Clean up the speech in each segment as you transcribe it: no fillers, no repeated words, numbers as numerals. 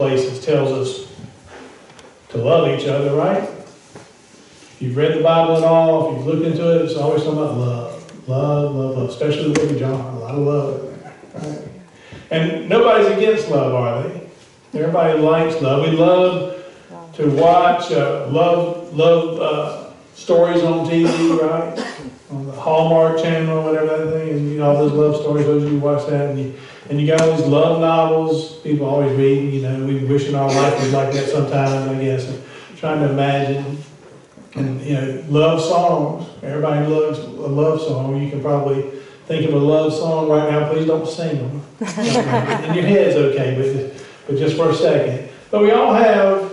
places tells us to love each other, right? If you've read the Bible at all, if you've looked into it, it's always talking about love. Love, love, love. Especially the book of John. A lot of love in there, right? And nobody's against love, are they? Everybody likes love. We love to watch love stories on TV, right? On the Hallmark channel or whatever that thing is. You know, all those love stories, those of you watch that, and you got all these love novels people always read. You know, we wishing our life was like that sometimes, I guess, and trying to imagine. And, you know, love songs. Everybody loves a love song. You can probably think of a love song right now. Please don't sing them. In your head's okay, but just for a second. But we all have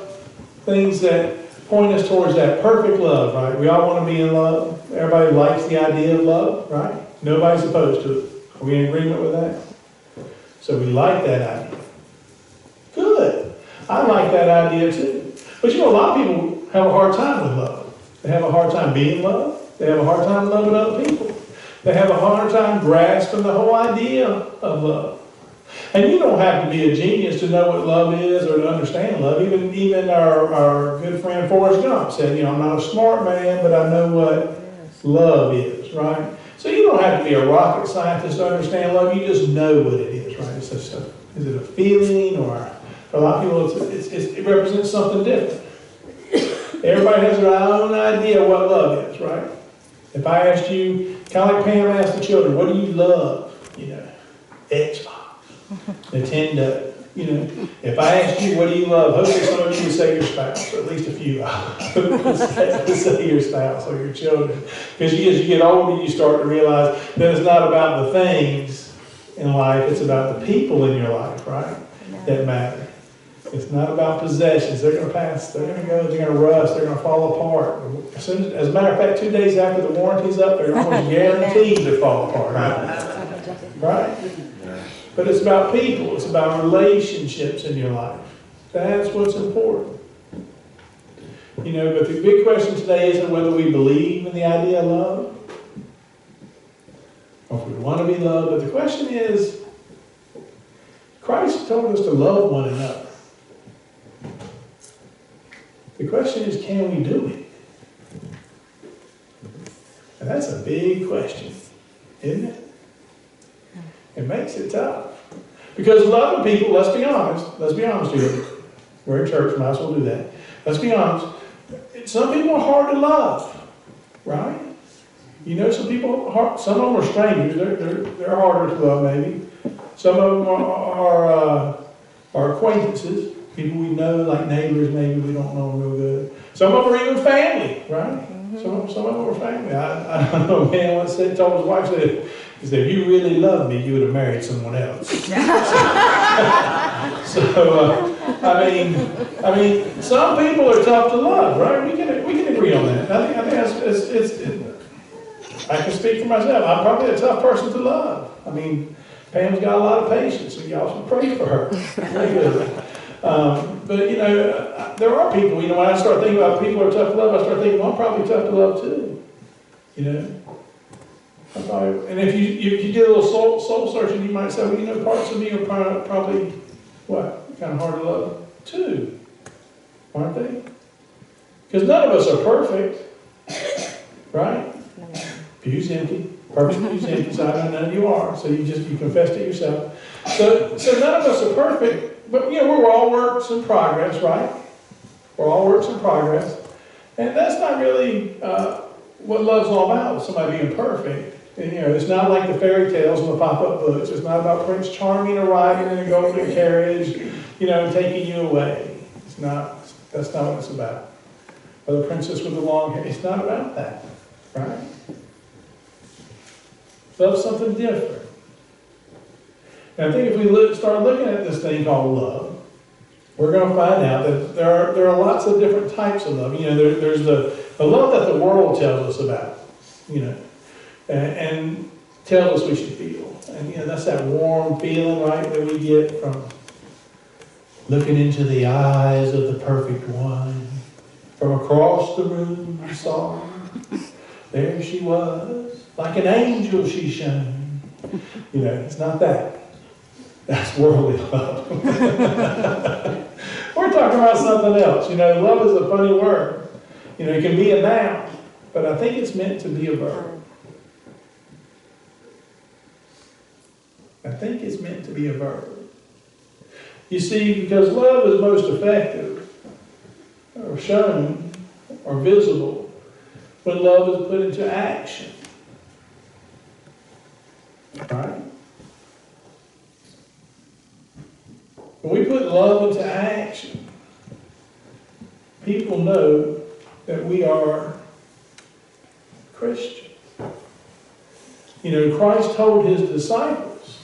things that point us towards that perfect love, right? We all want to be in love. Everybody likes the idea of love, right? Nobody's opposed to it. Are we in agreement with that? So we like that idea. Good. I like that idea too. But you know, a lot of people have a hard time with love. They have a hard time being loved. They have a hard time loving other people. They have a hard time grasping the whole idea of love. And you don't have to be a genius to know what love is or to understand love. Even our good friend Forrest Gump said, you know, I'm not a smart man, but I know what love is, right? So you don't have to be a rocket scientist to understand love. You just know what it is, right? It's just is it a feeling, or for a lot of people it represents something different. Everybody has their own idea of what love is, right? If I asked you, kind of like Pam asked the children, what do you love? You know, Xbox, Nintendo. You know, if I asked you, what do you love? Hopefully some of you would say your spouse, or at least a few would say your spouse or your children. Because as you get older, you start to realize that it's not about the things in life, it's about the people in your life, right? That matter. It's not about possessions. They're going to pass. They're going to go. They're going to rust. They're going to fall apart. As a matter of fact, 2 days after the warranty's up, they're almost guaranteed to fall apart. Right? But it's about people. It's about relationships in your life. That's what's important. You know, but the big question today isn't whether we believe in the idea of love or if we want to be loved. But the question is, Christ told us to love one another. The question is, can we do it? And that's a big question, isn't it? It makes it tough. Because loving people, let's be honest here. We're in church, might as well do that. Let's be honest. Some people are hard to love, right? You know, some of them are strangers. They're harder to love, maybe. Some of them are acquaintances. People we know, like neighbors, maybe we don't know them real good. Some of them are even family, right? Mm-hmm. Some of them are family. I don't know, a man once told his wife, he said, if you really loved me, you would have married someone else. I mean, some people are tough to love, right? We can agree on that. I think I can speak for myself. I'm probably a tough person to love. I mean, Pam's got a lot of patience, and y'all should pray for her. Regularly. But, you know, there are people, you know, when I start thinking about people who are tough to love, I start thinking, well, I'm probably tough to love too. You know? And if you did a little soul searching, you might say, well, you know, parts of me are probably, what, kind of hard to love too. Aren't they? Because none of us are perfect. Right? Pew's empty. Perfect pew's empty, so I know none of you are. So you confessed it yourself. So none of us are perfect. But, you know, we're all works in progress, right? We're all works in progress. And that's not really what love's all about, somebody being perfect. And, you know, it's not like the fairy tales and the pop-up books. It's not about Prince Charming arriving in a golden carriage, you know, and taking you away. That's not what it's about. Or the princess with the long hair. It's not about that, right? Love's something different. And I think if we start looking at this thing called love, we're going to find out that there are lots of different types of love. You know, there's the love that the world tells us about, you know, and tells us we should feel. And, you know, that's that warm feeling, right, that we get from looking into the eyes of the perfect one. From across the room I saw her. There she was. Like an angel she shone. You know, it's not that. That's worldly love. talking about something else. You know, love is a funny word. You know, it can be a noun, but I think it's meant to be a verb. I think it's meant to be a verb. You see, because love is most effective, or shown, or visible, when love is put into action. Right? When we put love into action, people know that we are Christian. You know, Christ told his disciples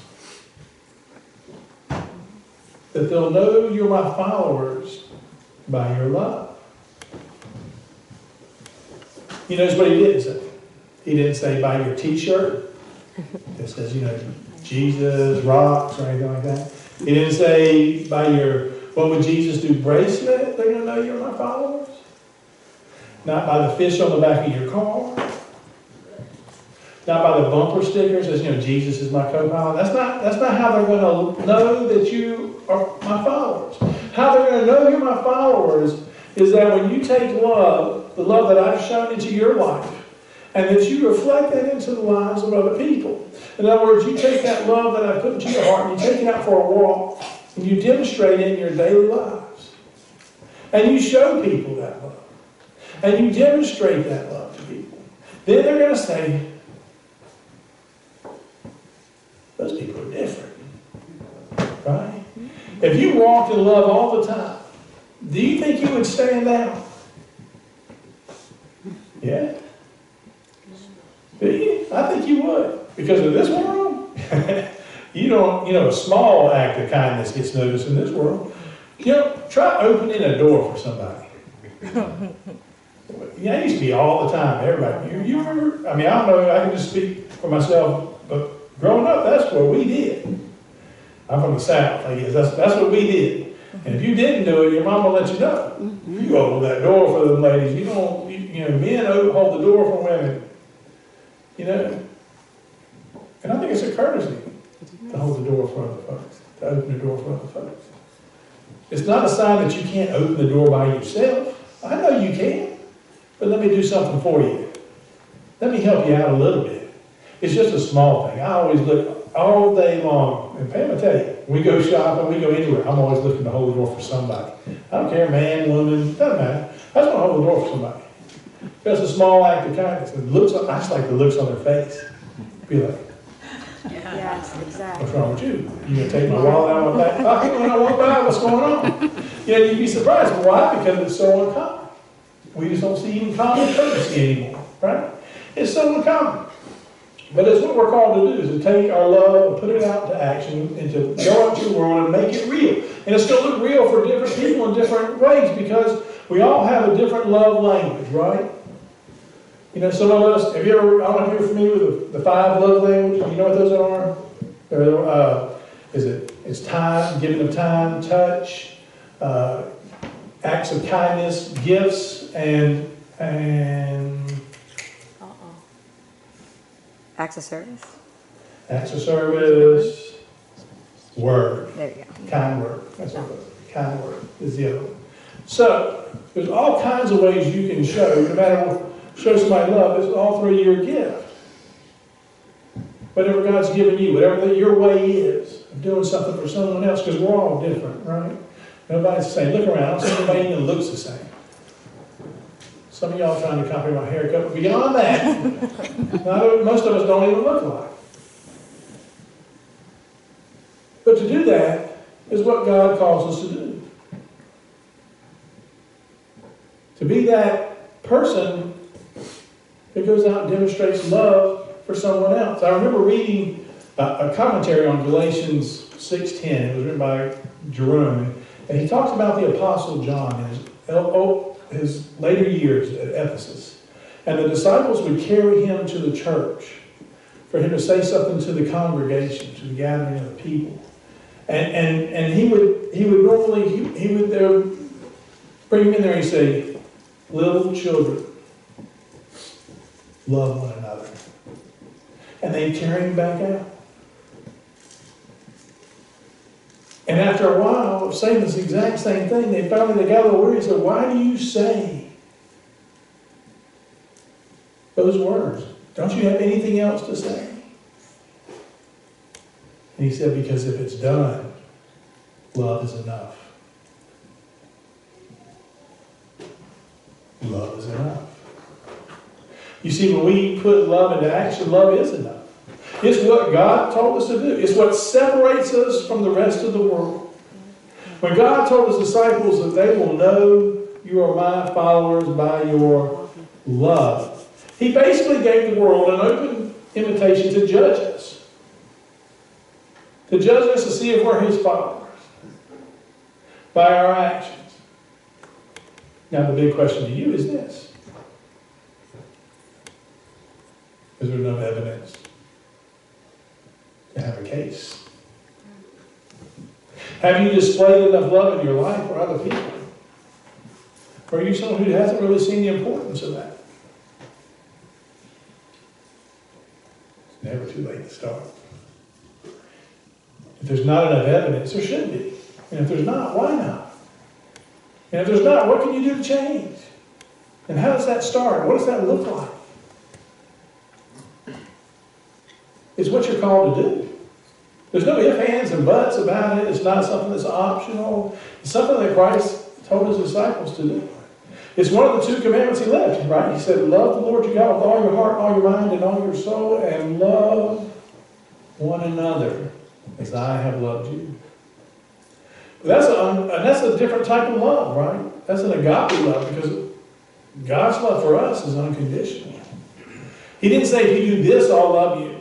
that they'll know you're my followers by your love. You notice what he didn't say? He didn't say by your t-shirt that says, you know, Jesus rocks or anything like that. He didn't say by your, what would Jesus do, bracelet, they're going to know you're my followers. Not by the fish on the back of your car. Not by the bumper stickers that says, you know, Jesus is my co-pilot. That's not how they're going to know that you are my followers. How they're going to know you're my followers is that when you take love, the love that I've shown into your life, and that you reflect that into the lives of other people. In other words, you take that love that I put into your heart and you take it out for a walk, and you demonstrate it in your daily lives. And you show people that love. And you demonstrate that love to people. Then they're going to say, those people are different. Right? If you walked in love all the time, do you think you would stand out? Yeah? Do you? I think you would. Because in this world, a small act of kindness gets noticed in this world. You know, try opening a door for somebody. Yeah, it used to be all the time. Everybody, you remember? I mean, I don't know, I can just speak for myself, but growing up, that's what we did. I'm from the South, I guess. That's what we did. And if you didn't do it, your mom will let you know. You open that door for them ladies. You don't, men hold the door for women. You know? And I think it's a courtesy to hold the door for other folks, to open the door for other folks. It's not a sign that you can't open the door by yourself. I know you can, but let me do something for you. Let me help you out a little bit. It's just a small thing. I always look all day long, and Pam will tell you, we go shopping, we go anywhere, I'm always looking to hold the door for somebody. I don't care, man, woman, doesn't matter. I just want to hold the door for somebody. That's a small act of kindness. I just like the looks on their face. Be like, yes, exactly. what's wrong with you? You gonna take my wallet out of my back pocket when I walk by? What's going on? You'd be surprised. Why? Because it's so uncommon. We just don't see even common courtesy anymore, right? It's so uncommon. But it's what we're called to do, is to take our love and put it out into action and to go out to the world and make it real. And it's going to look real for different people in different ways because we all have a different love language, right? You know, some of us, have you ever, I don't know if you're familiar with the 5 love languages. You know what those are? It's time, giving of time, touch, acts of kindness, gifts, and Acts of service. Acts of service, word. There you go. Kind word. That's what it is. Kind word is the other one. So, there's all kinds of ways you can show, no matter what, show somebody love, it's all through your gift. Whatever God's given you, whatever your way is of doing something for someone else, because we're all different, right? Nobody's the same. Look around, I don't see anybody even looks the same. Some of y'all are trying to copy my haircut, but beyond that, most of us don't even look alike. But to do that is what God calls us to do. To be that person that goes out and demonstrates love for someone else. I remember reading a commentary on Galatians 6:10. It was written by Jerome, and he talks about the Apostle John and his later years at Ephesus. And the disciples would carry him to the church for him to say something to the congregation, to the gathering of the people. And he would normally bring him in there and he'd say, little children, love one another. And they'd carry him back out. And after a while of saying this exact same thing, they got a little worried and said, why do you say those words? Don't you have anything else to say? And he said, because if it's done, love is enough. Love is enough. You see, when we put love into action, love is enough. It's what God told us to do. It's what separates us from the rest of the world. When God told his disciples that they will know you are my followers by your love, he basically gave the world an open invitation to judge us. To judge us to see if we're his followers by our actions. Now the big question to you is this. Is there enough evidence to have a case? Have you displayed enough love in your life for other people? Or are you someone who hasn't really seen the importance of that? It's never too late to start. If there's not enough evidence, there should be. And if there's not, why not? And if there's not, what can you do to change? And how does that start? What does that look like? It's what you're called to do. There's no ifs, ands, and buts about it. It's not something that's optional. It's something that Christ told his disciples to do. It's one of the two commandments he left, right? He said, love the Lord your God with all your heart, all your mind, and all your soul, and love one another as I have loved you. That's a different type of love, right? That's an agape love, because God's love for us is unconditional. He didn't say, if you do this, I'll love you.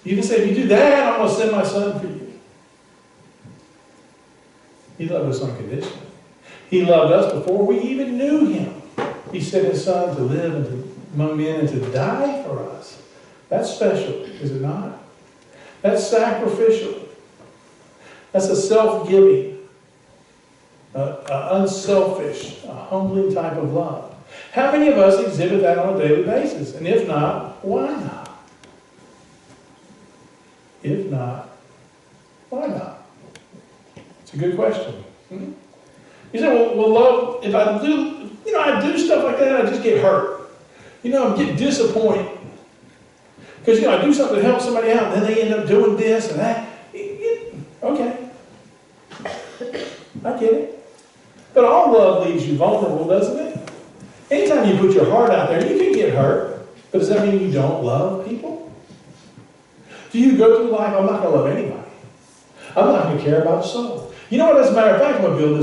He didn't say, if you do that, I'm going to send my son for you. He loved us unconditionally. He loved us before we even knew him. He sent his son to live among men and to die for us. That's special, is it not? That's sacrificial. That's a self-giving, unselfish, a humbling type of love. How many of us exhibit that on a daily basis? And if not, why not? If not, why not? It's a good question. Hmm? You say, well, love, if I do, I do stuff like that, I just get hurt. I get disappointed. Because, I do something to help somebody out, and then they end up doing this and that. Okay. I get it. But all love leaves you vulnerable, doesn't it? Anytime you put your heart out there, you can get hurt. But does that mean you don't love people? Do you go through life, I'm not going to love anybody. I'm not going to care about a soul. You know what, as a matter of fact, I'm going to build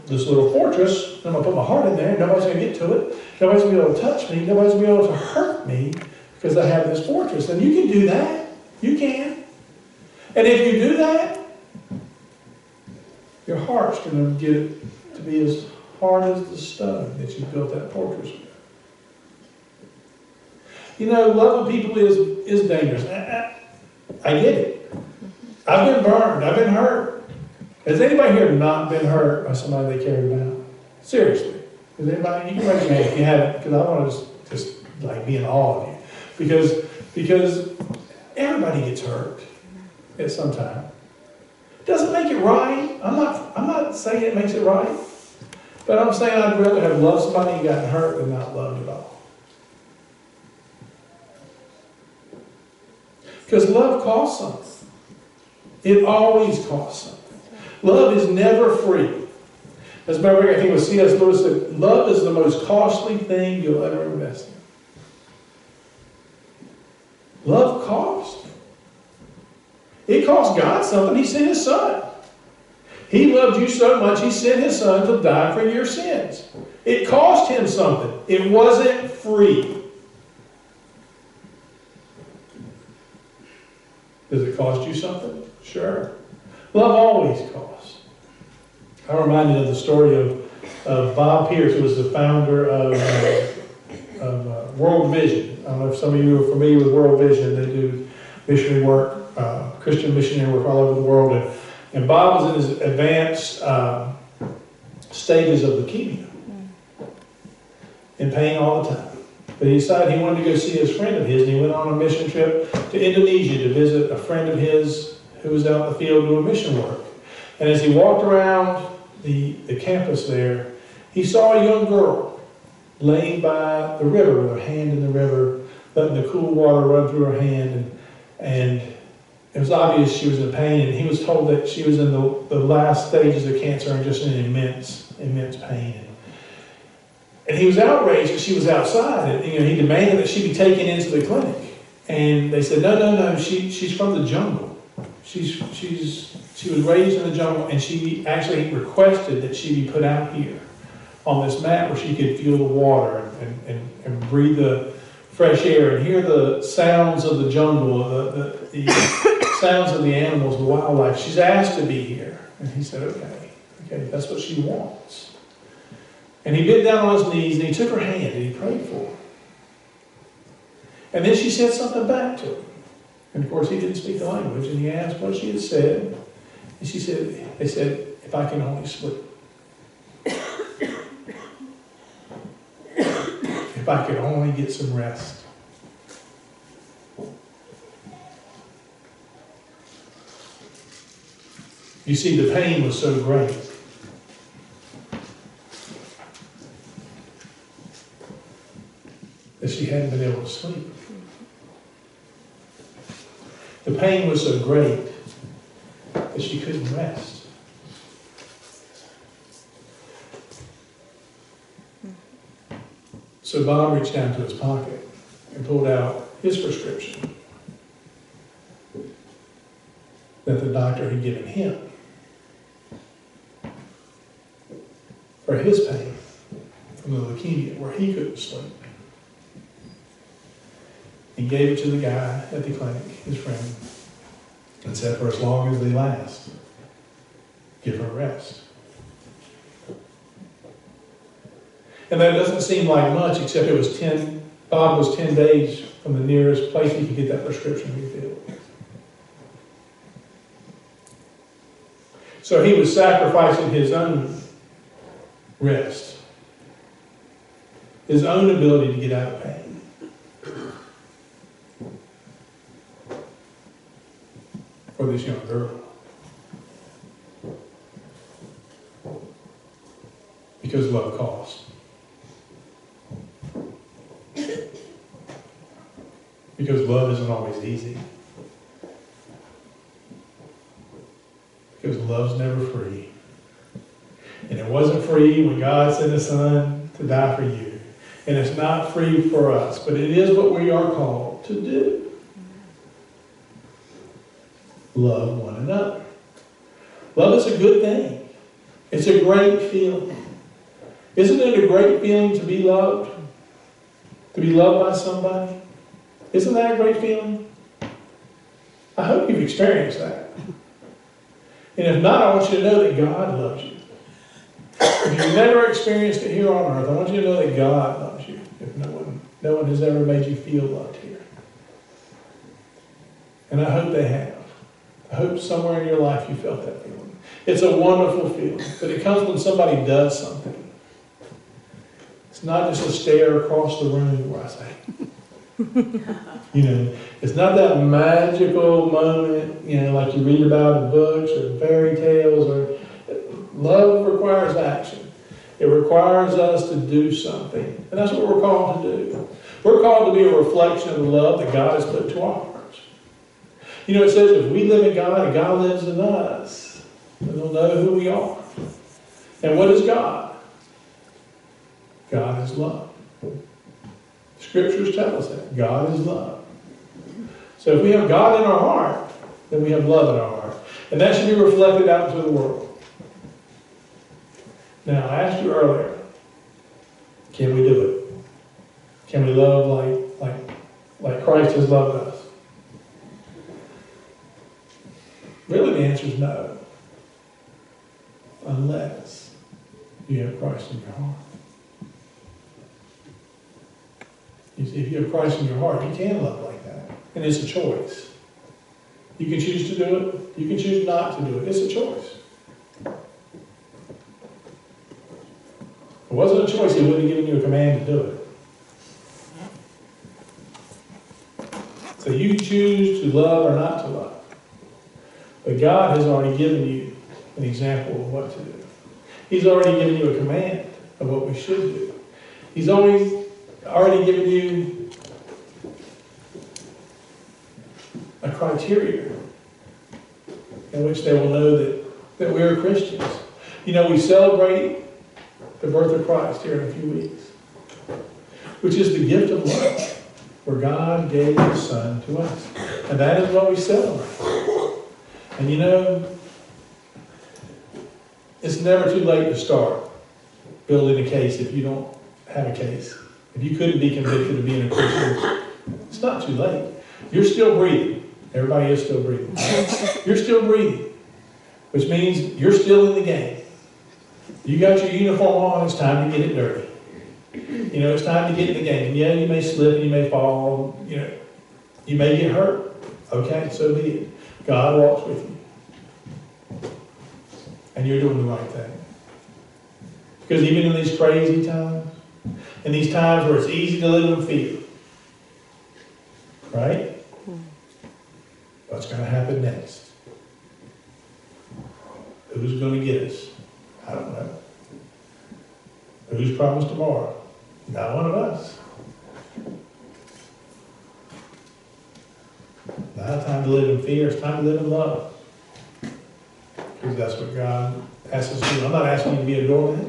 this little fortress, and I'm going to put my heart in there, and nobody's going to get to it. Nobody's going to be able to touch me. Nobody's going to be able to hurt me because I have this fortress. And you can do that. You can. And if you do that, your heart's going to get it to be as hard as the stone that you built that fortress with. Loving people is dangerous. I get it. I've been burned. I've been hurt. Has anybody here not been hurt by somebody they cared about? Seriously. Has anybody? You can raise your hand if you haven't, because I want to just be in awe of you. Because everybody gets hurt at some time. Doesn't make it right. I'm not saying it makes it right. But I'm saying I'd rather have loved somebody who got hurt than not loved at all. Because love costs something. It always costs something. Love is never free. As a matter of fact, I think it was C.S. Lewis said, love is the most costly thing you'll ever invest in. Love costs. It cost God something. He sent his son. He loved you so much, he sent his son to die for your sins. It cost him something. It wasn't free. Does it cost you something? Sure. Love always costs. I'm reminded of the story of Bob Pierce, who was the founder of World Vision. I don't know if some of you are familiar with World Vision. They do missionary work, Christian missionary work all over the world. And Bob was in his advanced stages of leukemia and pain all the time. But he decided he wanted to go see his friend of his, and he went on a mission trip to Indonesia to visit a friend of his who was out in the field doing mission work. And as he walked around the campus there, he saw a young girl laying by the river with her hand in the river, letting the cool water run through her hand. And it was obvious she was in pain, and he was told that she was in the last stages of cancer and just in immense pain. And he was outraged because she was outside, and he demanded that she be taken into the clinic. And they said, no, she's from the jungle. She was raised in the jungle, and she actually requested that she be put out here on this mat where she could feel the water and breathe the fresh air and hear the sounds of the jungle, the sounds of the animals, the wildlife. She's asked to be here. And he said, okay, that's what she wants. And he bent down on his knees and he took her hand and he prayed for her. And then she said something back to him. And of course he didn't speak the language, and he asked what she had said. And they said, if I can only sleep. If I could only get some rest. You see, the pain was so great that she hadn't been able to sleep. The pain was so great that she couldn't rest. So Bob reached down to his pocket and pulled out his prescription that the doctor had given him for his pain from the leukemia where he couldn't sleep. He gave it to the guy at the clinic, his friend, and said, for as long as they last, give her rest. And that doesn't seem like much, except it was Bob was 10 days from the nearest place he could get that prescription refilled. So he was sacrificing his own rest, his own ability to get out of pain, for this young girl. Because love costs. Because love isn't always easy. Because love's never free. And it wasn't free when God sent His Son to die for you. And it's not free for us, but it is what we are called to do. Love one another. Love is a good thing. It's a great feeling. Isn't it a great feeling to be loved? To be loved by somebody? Isn't that a great feeling? I hope you've experienced that. And if not, I want you to know that God loves you. If you've never experienced it here on earth, I want you to know that God loves you. If no one has ever made you feel loved here. And I hope they have. I hope somewhere in your life you felt that feeling. It's a wonderful feeling, but it comes when somebody does something. It's not just a stare across the room where I say, it's not that magical moment, like you read about in books or fairy tales. Or love requires action. It requires us to do something. And that's what we're called to do. We're called to be a reflection of the love that God has put to our hearts. It says if we live in God and God lives in us, then we'll know who we are. And what is God? God is love. Scriptures tell us that. God is love. So if we have God in our heart, then we have love in our heart. And that should be reflected out into the world. Now, I asked you earlier, can we do it? Can we love like Christ has loved us? Really, the answer is no. Unless you have Christ in your heart. If you have Christ in your heart, you can love like that. And it's a choice. You can choose to do it. You can choose not to do it. It's a choice. If it wasn't a choice, He wouldn't have given you a command to do it. So you choose to love or not to love. But God has already given you an example of what to do. He's already given you a command of what we should do. He's already given you a criteria in which they will know that we are Christians. You know, we celebrate the birth of Christ here in a few weeks, which is the gift of love, where God gave His Son to us. And that is what we celebrate. And you know, it's never too late to start building a case if you don't have a case. If you couldn't be convicted of being a Christian, it's not too late. You're still breathing. Everybody is still breathing. You're still breathing, which means you're still in the game. You got your uniform on, it's time to get it dirty. You know, it's time to get in the game. And yeah, you may slip, you may fall, you know, you may get hurt. Okay, so be it. God walks with you. And you're doing the right thing. Because even in these crazy times, in these times where it's easy to live in fear, right? What's going to happen next? Who's going to get us? I don't know. Who's promised tomorrow? Not one of us. Not time to live in fear, it's time to live in love. Because that's what God asks us to do. I'm not asking you to be a doormat.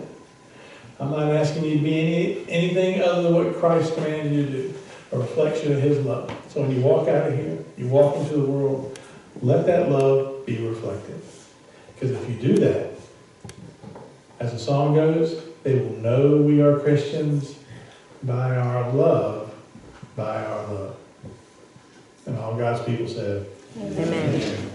I'm not asking you to be anything other than what Christ commanded you to do. A reflection of His love. So when you walk out of here, you walk into the world, let that love be reflected. Because if you do that, as the song goes, they will know we are Christians by our love, by our love. And all God's people said, Amen. Amen.